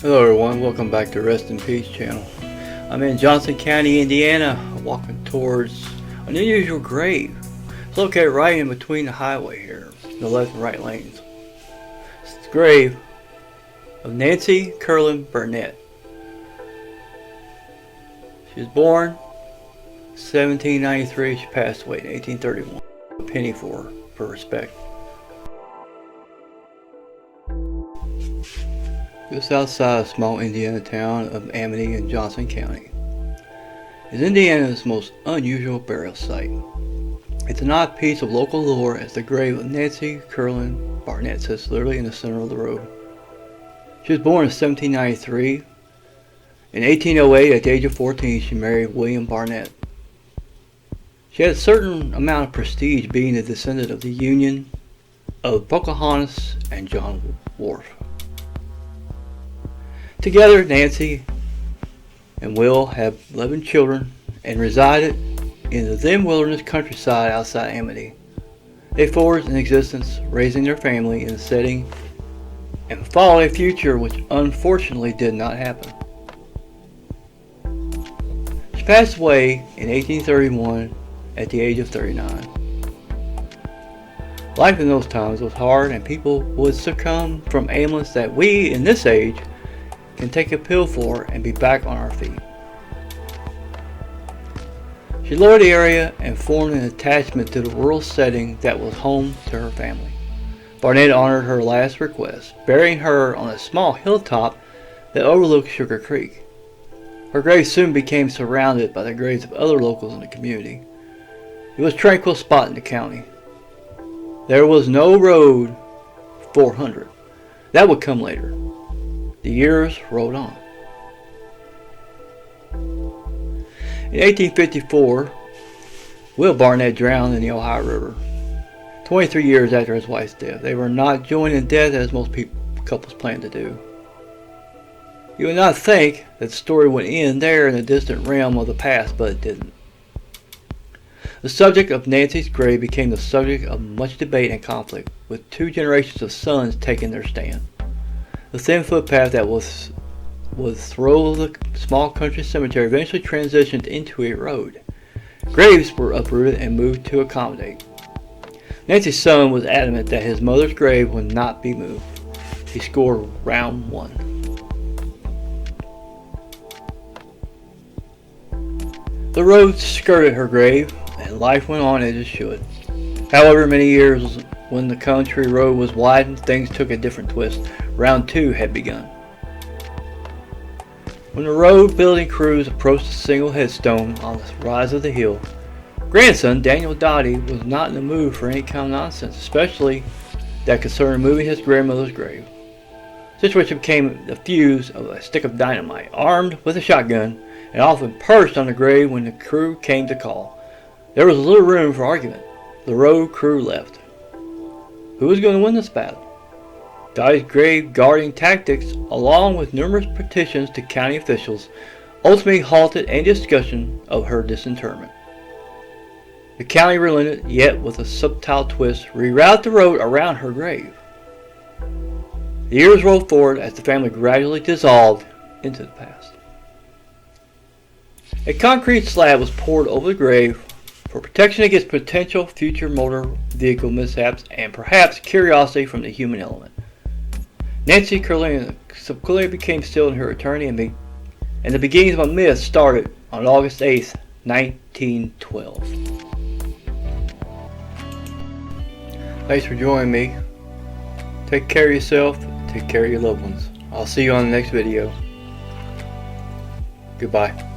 Hello everyone, welcome back to Rest in Peace channel. I'm in Johnson County, Indiana, walking towards an unusual grave. It's located right in between the highway here, the left and right lanes. It's the grave of Nancy Curlin Barnette. She was born 1793, she passed away in 1831. A penny for respect. Just outside of small Indiana town of Amity in Johnson County is Indiana's most unusual burial site. It's an odd piece of local lore as the grave of Nancy Curlin Barnette sits literally in the center of the road. She was born in 1793. In 1808, at the age of 14, she married William Barnette. She had a certain amount of prestige being a descendant of the union of Pocahontas and John Wharf. Together, Nancy and Will had 11 children and resided in the then wilderness countryside outside Amity. They forged an existence, raising their family in a setting and followed a future which unfortunately did not happen. She passed away in 1831 at the age of 39. Life in those times was hard and people would succumb from ailments that we, in this age, can take a pill for and be back on our feet. She loved the area and formed an attachment to the rural setting that was home to her family. Barnette honored her last request, burying her on a small hilltop that overlooked Sugar Creek. Her grave soon became surrounded by the graves of other locals in the community. It was a tranquil spot in the county. There was no road 400. That would come later. The years rolled on. In 1854, Will Barnette drowned in the Ohio River. 23 years after his wife's death. They were not joined in death as most couples plan to do. You would not think that the story would end there in the distant realm of the past, but it didn't. The subject of Nancy's grave became the subject of much debate and conflict, with two generations of sons taking their stand. The thin footpath that was through the small country cemetery eventually transitioned into a road. Graves were uprooted and moved to accommodate. Nancy's son was adamant that his mother's grave would not be moved. He scored round one. The road skirted her grave, and life went on as it should. However, many years when the country road was widened, things took a different twist. Round two had begun. When the road building crews approached the single headstone on the rise of the hill, grandson Daniel Dottie was not in the mood for any kind of nonsense, especially that concerned moving his grandmother's grave. The situation became the fuse of a stick of dynamite, armed with a shotgun, and often perched on the grave when the crew came to call. There was little room for argument. The road crew left. Who was going to win this battle? Dottie's grave guarding tactics, along with numerous petitions to county officials, ultimately halted any discussion of her disinterment. The county relented, yet with a subtle twist, rerouted the road around her grave. The years rolled forward as the family gradually dissolved into the past. A concrete slab was poured over the grave for protection against potential future motor vehicle mishaps and perhaps curiosity from the human element. Nancy Curlin subsequently became still in her attorney, and the beginnings of a myth started on August 8th, 1912. Thanks for joining me. Take care of yourself, take care of your loved ones. I'll see you on the next video. Goodbye.